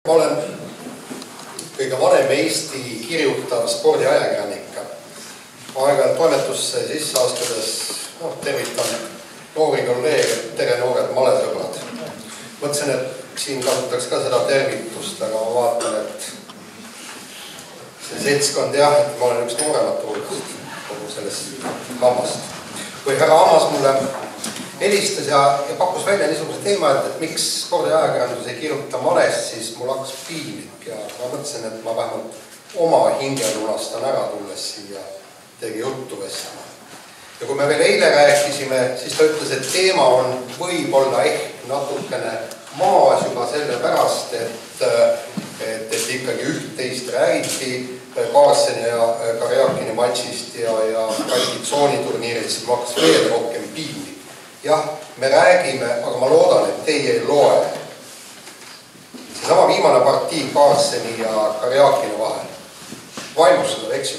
Ma olen kõige vanem Eesti kirjutav spordiajakirjanik. Aeg-ajalt toimetusse sisse astudes tervitan noori kolleege, tere noored malesõbrad. Mõtlesin, et siin kasutaks ka seda tervitust, aga ma vaatan, et see seltskond et ma olen üks nooremat hulgast kogu sellest hammast. Kui härra Ammas mulle helistas ja pakkus välja niisuguse teema, et miks spordiajakirjandus ei kirjuta malest, siis mul hakkas piinlik ja ma mõtlesin, et ma vähemalt oma hinge lunastan ära tulles siia tegi juttu vestama. Ja kui me veel eile rääkisime, siis ta ütles, et teema on võib-olla ehk natukene maas juba selle pärast, et ikkagi üht-teist räägiti Kaarseni ja Karjakini matšist ja kvalifikatsiooniturniirist, ma hakkas veel rohkem piinlik. Jah, me räägime, aga ma loodan, et teie ei loe. Seesama viimane partii Kaarseni ja Karjakini vahel. Vaimustada, eks ju.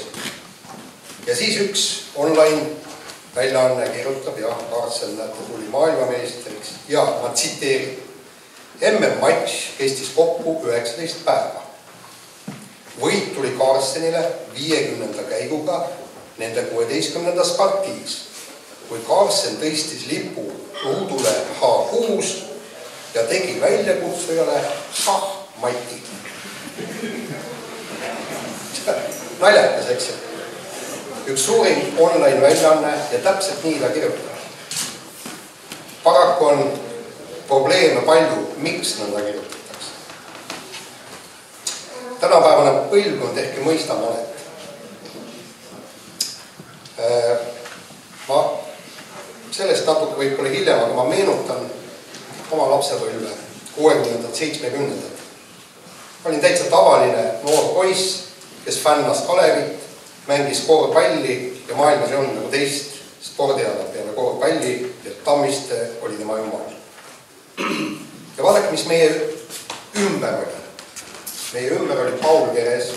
Ja siis üks online väljaanne kirjutab, Kaarsen tuli maailmameistriks ja ma tsiteerin. MM-matš kestis kokku 19 päeva. Võit tuli Kaarsenile 50. käiguga nende 16. partiis, kui Kaarsen tõstis lipu ruudule H6 ja tegi väljakutsujale šahmati. Naljakas, eks ju. Üks suurim online väljaanne ja täpselt nii ta kirjutab. Paraku on probleeme palju, miks nõnda kirjutatakse. Tänapäevane põlvkond ehk ei mõista malet. Ma sellest natuke võib-olla hiljem, aga ma meenutan oma lapsepõlve 60. 70. Olin täitsa tavaline noor poiss, kes fännas Kalevit, mängis korvpalli ja maailmas ei olnud nagu teist spordiala peale korvpalli ja Tammiste oli tema jumal. Ja vaadake, mis meie ümber oli. Meie ümber oli Paul Keres,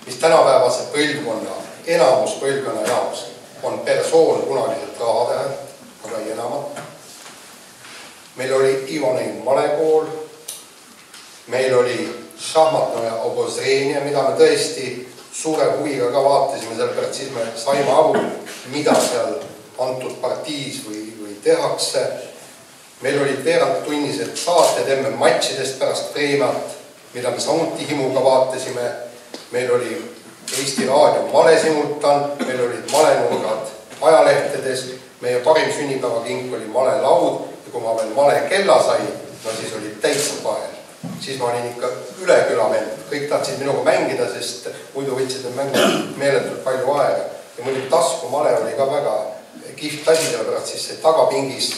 mis tänapäevase põlvkonna, enamus põlvkonna jaoks on persoon kunagiliselt rahatähelt, aga ei enamat. Meil oli Ivonein malekool, meil oli šahmatnoja obozreenia, mida me tõesti suure huviga ka vaatasime, sellepärast siis me saime aru, mida seal antud partiis või tehakse. Meil olid veerandtunnised saated MM-matšidest pärast Preemat, mida me samuti himuga vaatasime. Meil oli Eesti Raadio malesimultan, meil olid malenurgad ajalehtedes, meie parim sünnipäevakink oli malelaud ja kui ma veel male kella sain, siis oli täitsa pael. Siis ma olin ikka üle küla vend. Kõik tahtsid minuga mängida, sest muidu võtsid mängida meeletult palju aega. Ja muidugi tasku male oli ka väga kihvt asi, sellepärast siis see tagapingis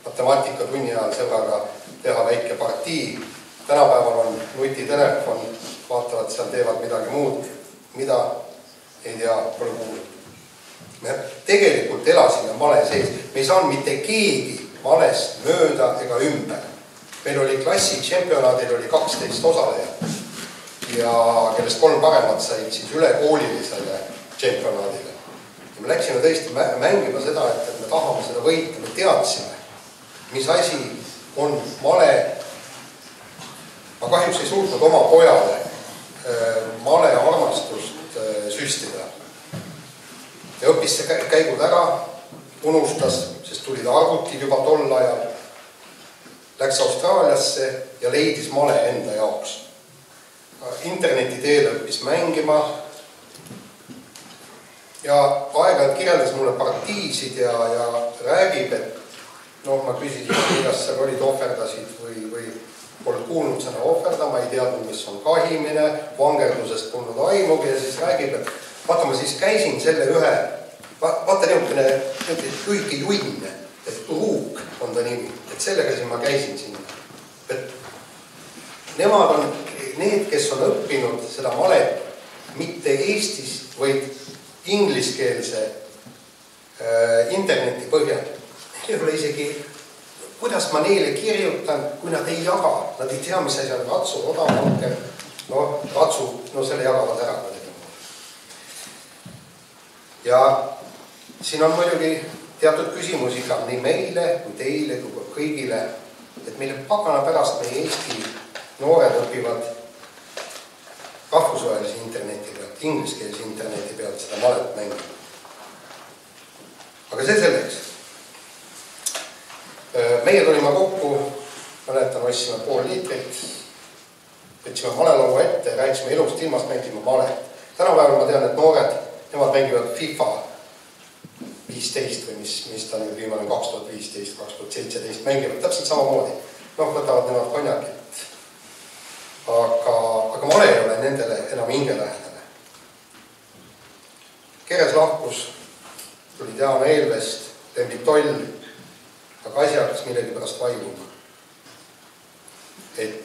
matemaatika tunni ajal sõbraga teha väike partii. Tänapäeval on nutitelefon, vaatavad seal, teevad midagi muud, mida ei tea, pole kuulnud. Me tegelikult elasime male sees. Me ei saanud mitte keegi malest mööda ega ümber. Meil oli klassi tšempionaadil oli 12 osalejat ja kellest 3 paremat said siis ülekoolilisele tšempionaadile. Ja me läksime tõesti mängima seda, et me tahame seda võita, me teadsime, mis asi on male. Ma kahjuks ei suutnud oma pojale male armastust süstida. Ja õppis see käigud ära, unustas, sest tulid arvutid juba tol ajal. Läks Austraaliasse ja leidis male enda jaoks. Interneti teel õppis mängima ja aeg-ajalt kirjeldas mulle partiisid ja räägib, et ma küsisin, kuidas seal olid ohverdasid või polnud kuulnud sõna ohverda, ma ei teadnud, mis on kahimine, vangerdusest polnud aimugi ja siis räägib, et vaata, ma siis käisin selle ühe, vaata niisugune õige junne, et Ruuk on ta nimi, et sellega siin ma käisin sinna. Et nemad on need, kes on õppinud seda malet mitte Eestis, vaid ingliskeelse interneti põhjal. Ei ole isegi, kuidas ma neile kirjutan, kui nad ei jaga, nad ei tea, mis asi on ratsu, odavanker, ratsu, selle jagavad ära. Ja siin on muidugi teatud küsimusi nii meile, kui teile, kui kõigile, et meile pagana pärast meie Eesti noored õpivad rahvusvahelise interneti pealt, ingliskeelse interneti pealt seda malet mängida. Aga see selleks. Meie tulime kokku, mäletan, ostsime pool liitrit, võtsime malelaua ette, rääkisime elust ilmast, mängime malet. Tänapäeval ma tean, et noored, nemad mängivad FIFA 15 või mis ta nüüd viimane 2015, 2017 mängivad täpselt samamoodi. Võtavad nemad konjakit. Aga male ei ole nendele enam hingelähedane. Keres lahkus, tuli Diana Eelvest, Lembi Toll, aga asi hakkas millegi pärast vaimuma. Et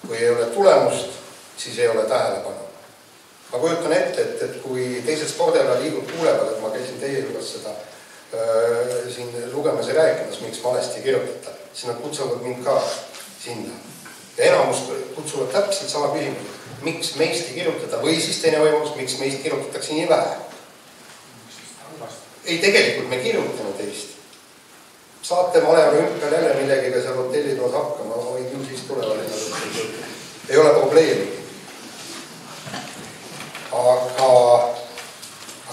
kui ei ole tulemust, siis ei ole tähelepanu. Ma kujutan ette, et kui teised spordiala liigud kuulevad, et ma käisin teie juures seda siin lugemas ja rääkimas, miks malesti kirjutada, siis nad kutsuvad mind ka sinna. Ja enamus kutsuvad täpselt sama küsimus, miks meist ei kirjutada või siis teine võimalus, miks meist kirjutatakse nii vähe. Ei, tegelikult me kirjutame teist. Saate maleolümpial jälle millegiga seal hotellitoos hakkama, või küll siis tulevad. Ei ole probleemi.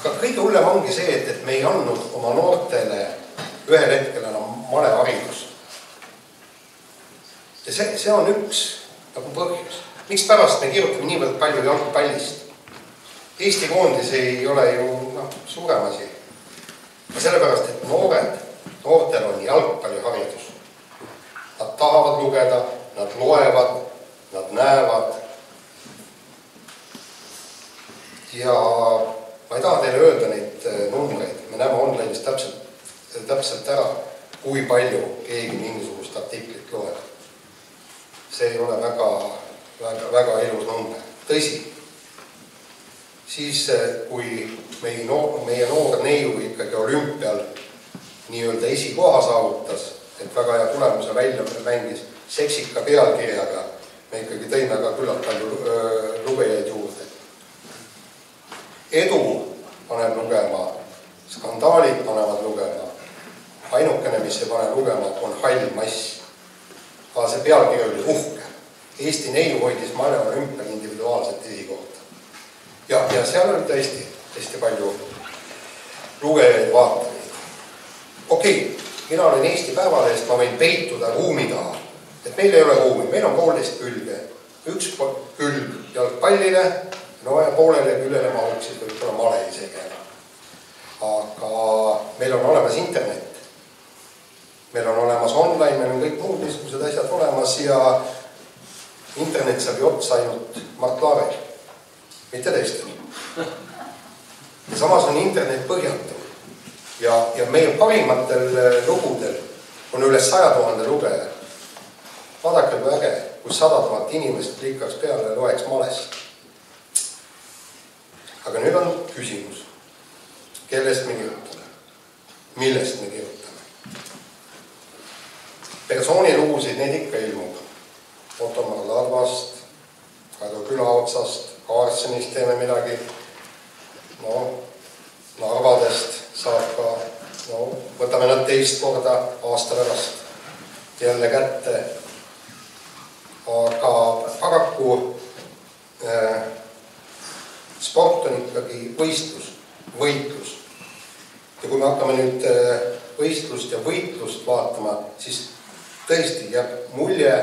Aga kõige hullem ongi see, et me ei andnud oma noortele ühel hetkel enam maleharidus. Ja see on üks nagu põhjus. Miks pärast me kirjutame niivõrd palju jalgpallist? Eesti koondis ei ole ju suurem asi. Sellepärast, et noortel on jalgpalliharidus. Nad tahavad lugeda, nad loevad, nad näevad. Ja ma ei taha teile öelda neid numbreid. Me näeme online'is täpselt ära, kui palju keegi mingisugust artiklit loeb. See ei ole väga ilus number. Tõsi, siis kui meie noor neiu ikkagi olümpial nii-öelda esikoha saavutas, et väga hea tulemuse välja mängis seksika pealkirjaga, me ikkagi tõime ka küllalt palju lugejaid juurde. Edu paneb lugema, skandaalid panevad lugema, ainukene, mis ei pane lugema, on hall mass. Aga see pealkiri oli uhke. Eesti neiu hoidis maleolümpial individuaalset esikohta. Ja seal oli tõesti palju lugejaid vaatajaid. Okei, mina olen Eesti Päevalehest, ma võin peituda ruumi taha. Et meil ei ole ruumi, meil on 12 külge. Üks külg jalgpallile, ja poolele küljele mahuksid võib-olla male isegi. Aga meil on olemas internet. Meil on olemas online, meil on kõik muud niisugused asjad olemas ja internet saab ju otsa ainult Mart Laarel, mitte teistel. Ja samas on internet põhjatu ja meie parimatel lugudel on üle 100 000 lugeja. Vaadake kui äge, kui 100 000 inimest klikkaks peale ja loeks malest. Aga nüüd on küsimus, kellest me kirjutame, millest me kirjutame. Persoonilugusid neid ikka ilmub. Otomar Larvast, Kaido Külaotsast, Kaarsonist teeme midagi. Narvadest saab ka, võtame nad teist korda aasta pärast jälle kätte. Aga paraku sport on ikkagi võitlus. Ja kui me hakkame nüüd võistlust ja võitlust vaatama, siis tõesti jääb mulje,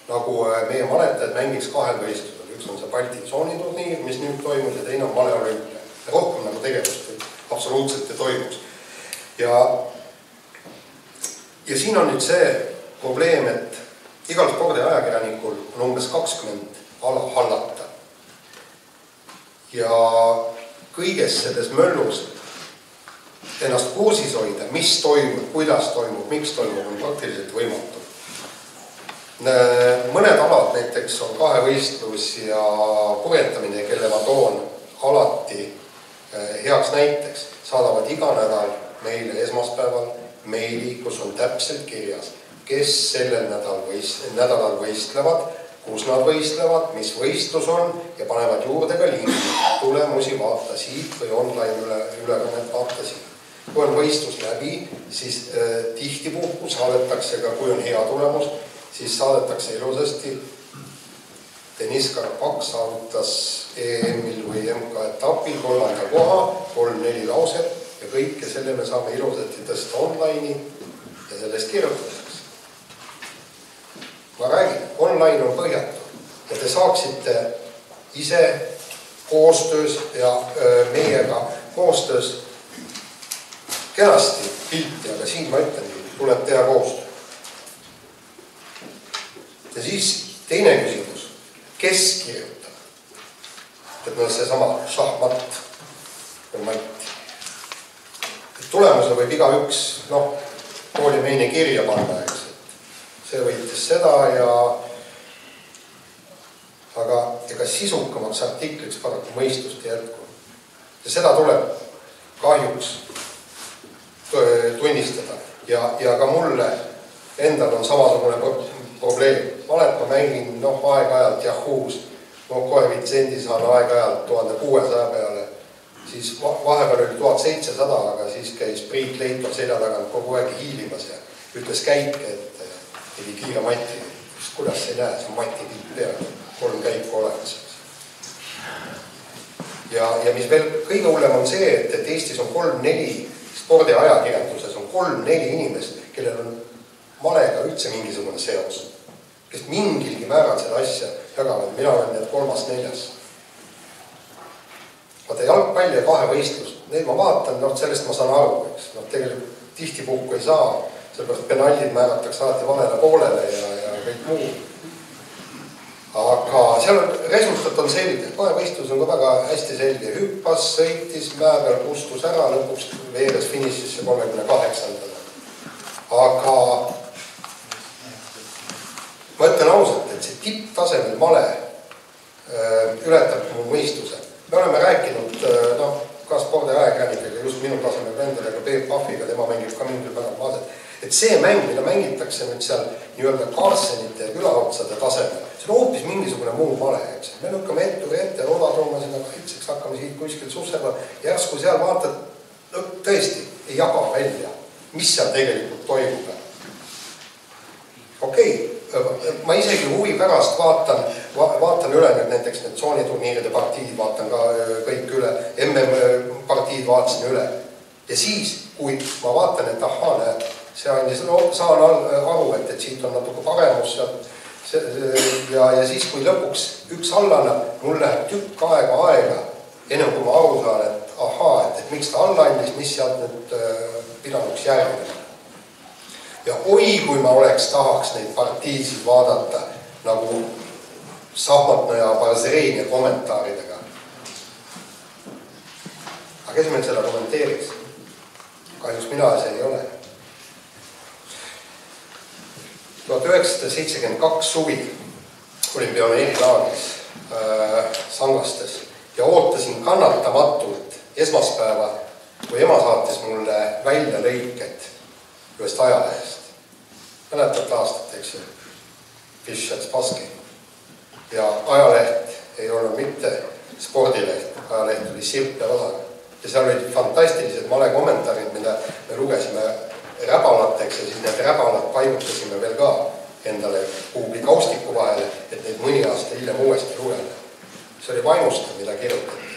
nagu meie maletajad mängiks kahel võistlusel. Üks on see Balti tsooniturniir, mis nüüd toimus, ja teine on maleolümpia. Rohkem nagu tegevust absoluutselt ei toimus. Ja siin on nüüd see probleem, et igal spordiajakirjanikul on umbes 20 ala hallata. Ja kõiges selles möllus ennast kursis hoida, mis toimub, kuidas toimub, miks toimub, on praktiliselt võimatu. Mõned alad näiteks on kahevõistlus ja purjetamine, kelle ma toon alati heaks näiteks, saadavad iga nädal meile esmaspäeval meili, kus on täpselt kirjas, kes sellel nädalal võistlevad, kus nad võistlevad, mis võistlus on ja panevad juurde ka lingi. Tulemusi vaata siit või online ülekannet vaata siit. Kui on võistlus läbi, siis tihtipuhku saadetakse ka, kui on hea tulemus, siis saadetakse ilusasti Deniss Karpak saavutas EM-il või MK-etapil 3. koha, 3-4 lauset ja kõike selle me saame ilusasti tõsta online'i ja sellest kirjutuseks. Ma räägin, online on põhjatu ja te saaksite ise koostöös ja meiega koostöös kenasti pilti, aga siin ma ütlengi, tuleb teha koostöö. Ja siis teine küsimus. Kes kirjutab? Et meil seesama šahmat või Mati. Tulemuse võib igaüks, kooli meini kirja panna, eks. See võitis seda aga ega sisukamaks artikliks paraku mõistust jätku. Ja seda tuleb kahjuks tunnistada. Ja ka mulle endal on samasugune probleem. Ma mängin aeg-ajalt Yahoo's, koefitsienti saan aeg-ajalt 1600 peale, siis vahepeal oli 1700, aga siis käis Priit Leitov selja tagant kogu aeg hiilimas ja ütles käike, et tegi kiire Mati. Kuidas see näe, see on Mati pilt peale, 3 käiku olemas. Ja mis veel kõige hullem on see, et Eestis on 3-4 spordiajakirjanduses on 3-4 inimest, kellel on malega üldse mingisugune seos, kes mingilgi määral seda asja jagavad. Mina olen need 3-4. Vaata jalgpalli ja kahevõistlust, neid ma vaatan, sellest ma saan aru, eks. Tegelikult tihtipuhku ei saa, sellepärast penallid määratakse alati valele poolele ja kõik muu. Aga seal resultat on selge, kahevõistlus on ka väga hästi selge. Hüppas, sõitis, mäe peal kustus ära, lõpuks veeres finišisse 38. Aga ma ütlen ausalt, et see tipptasemel male ületab mu mõistuse. Me oleme rääkinud ka spordiajakirjanikega, just minu tasemel vendadega, Peep Pahviga, tema mängib ka mingil määral maaset. Et see mäng, mida mängitakse nüüd seal nii-öelda Karsenite ja külaotsade tasemel, see on hoopis mingisugune muu male, eks. Me lükkame etturi ette, odatooma sinna kaitseks, hakkame siit kuskil sussema. Järsku seal vaatad, tõesti ei jaga välja, mis seal tegelikult toimub. Okei, ma isegi huvi pärast vaatan üle nüüd näiteks need tsooniturniiride partiid, vaatan ka kõik üle, MM partiid vaatasin üle. Ja siis, kui ma vaatan, et ahaa, näed, saan aru, et siit on natuke paremus ja siis, kui lõpuks üks allana, mul läheb tükk aega, enne kui ma aru saan, et ahaa, et miks ta alla andis, mis sealt nüüd pidanuks järgida. Ja oi, kui ma tahaks neid partiisid vaadata nagu Sahmatna ja Barzreini kommentaaridega. Aga kes meil seda kommenteeriks? Kahjuks mina see ei ole. 1972 suvi olin pioneerilaagris Sangastes ja ootasin kannatamatult esmaspäeva, kui ema saatis mulle välja lõiked ühest ajalehest. Mäletate aastat, eks ju? Fischers Paski. Ja ajaleht ei olnud mitte spordileht, ajaleht oli Sirp ja Vasar. Ja seal olid fantastilised malekommentaarid, mida me lugesime räbalateks ja siis need räbalad paigutasime veel ka endale kuhugi kaustiku vahele, et neid mõni aasta hiljem uuesti lugeda. See oli vaimustav, mida kirjutati.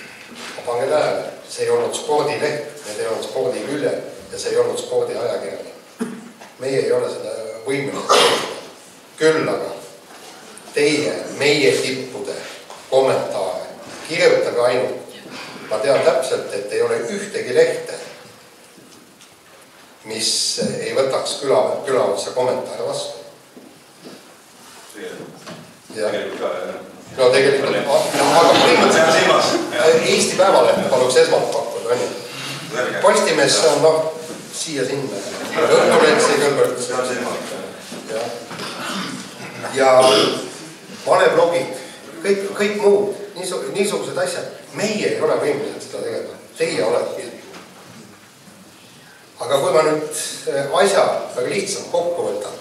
Ma pange tähele, see ei olnud spordileht, need ei olnud spordikülje ja see ei olnud spordiajakirjani. Meie ei ole seda võimelised. Küll aga teie, meie tippude kommentaare kirjutage ainult. Ma tean täpselt, et ei ole ühtegi lehte, mis ei võtaks külaotsa kommentaare vastu. Tegelikult ka, jah. No tegelikult, aga põhimõtteliselt Eesti Päevalehte paluks esmalt pakkuda, on ju. Postimees on siia-sinna. Õhtuleks ei kõlbõrd. Ja maleblogid, kõik muud, niisugused asjad. Meie ei ole võimelised seda tegema. Teie olete. Aga kui ma nüüd asja väga lihtsalt kokku võtan,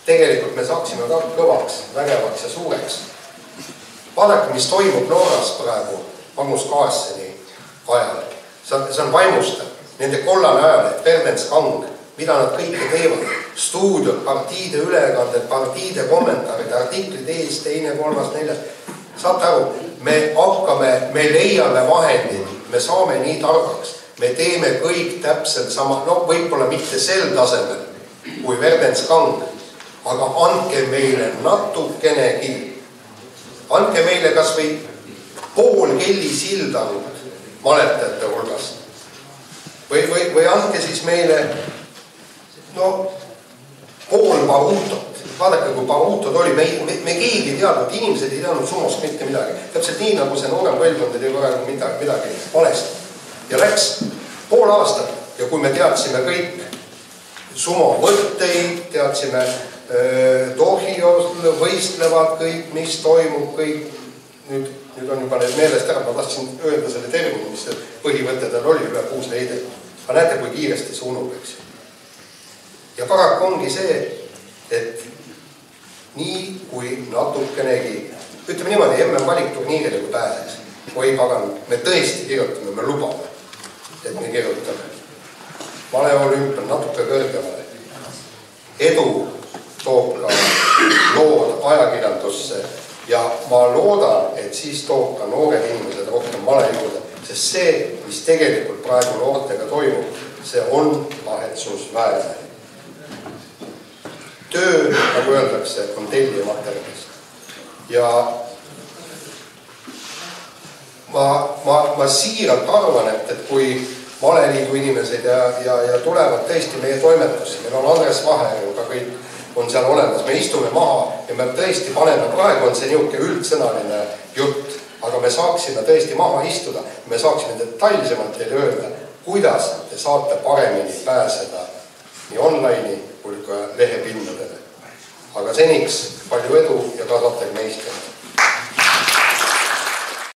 tegelikult me saaksime ka kõvaks, vägevaks ja suureks. Vaadake, mis toimub Norras praegu Magnus Carlseni ajal. See on vaimustav. Nende kollane ajal, et Verdens Kang mida nad kõike teevad. Stuudiod, partiide ülekanded, partiide kommentaarid, artiklid ees, teine, kolmas, neljas. Saate aru, me leiame vahendid, me saame nii targaks, me teeme kõik täpselt sama, no võib-olla mitte sel tasemel kui Verdens Kang, aga andke meile natukenegi. Andke meile kas või pool Kelly Sildalut maletajate hulgas. Või andke siis meile pool Barutot. Vaadake, kui Barutod oli, me keegi ei teadnud, inimesed ei teadnud Sumost mitte midagi. Täpselt nii, nagu see noorem põlvkond ei korraga midagi valesti. Ja läks pool aastat ja kui me teadsime kõik Sumo võtteid, teadsime Tohios võistlevad kõik, mis toimub kõik. Nüüd on juba need meelest ära, ma tahtsin öelda selle termini, mis põhivõtted oli üle puusleide. Aga näete, kui kiiresti see unub, eks. Ja paraku ongi see, et nii kui natukenegi, ütleme niimoodi, MM-valikturniirile kui pääseks. Oi pagan, me tõesti kirjutame, me lubame, et me kirjutame. Maleolümpial natuke kõrgemale. Edu toob ka lood ajakirjandusse ja ma loodan, et siis toob ka noored inimesed rohkem male juurde, sest see, mis tegelikult praegu noortega toimub, see on kahetsusväärne. Töö, nagu öeldakse, on tellija materjalist. Ja ma siiralt arvan, et kui Maleliidu inimesed ja tulevad tõesti meie toimetusse, meil on Andres Vaher ju ka kõik on seal olemas, me istume maha ja me tõesti paneme, praegu on see niuke üldsõnaline jutt, aga me saaksime tõesti maha istuda, me saaksime detailsemalt teile öelda, kuidas te saate paremini pääseda nii online'i kui ka lehepinnadele. Aga seniks palju edu ja kasvatage meistrit.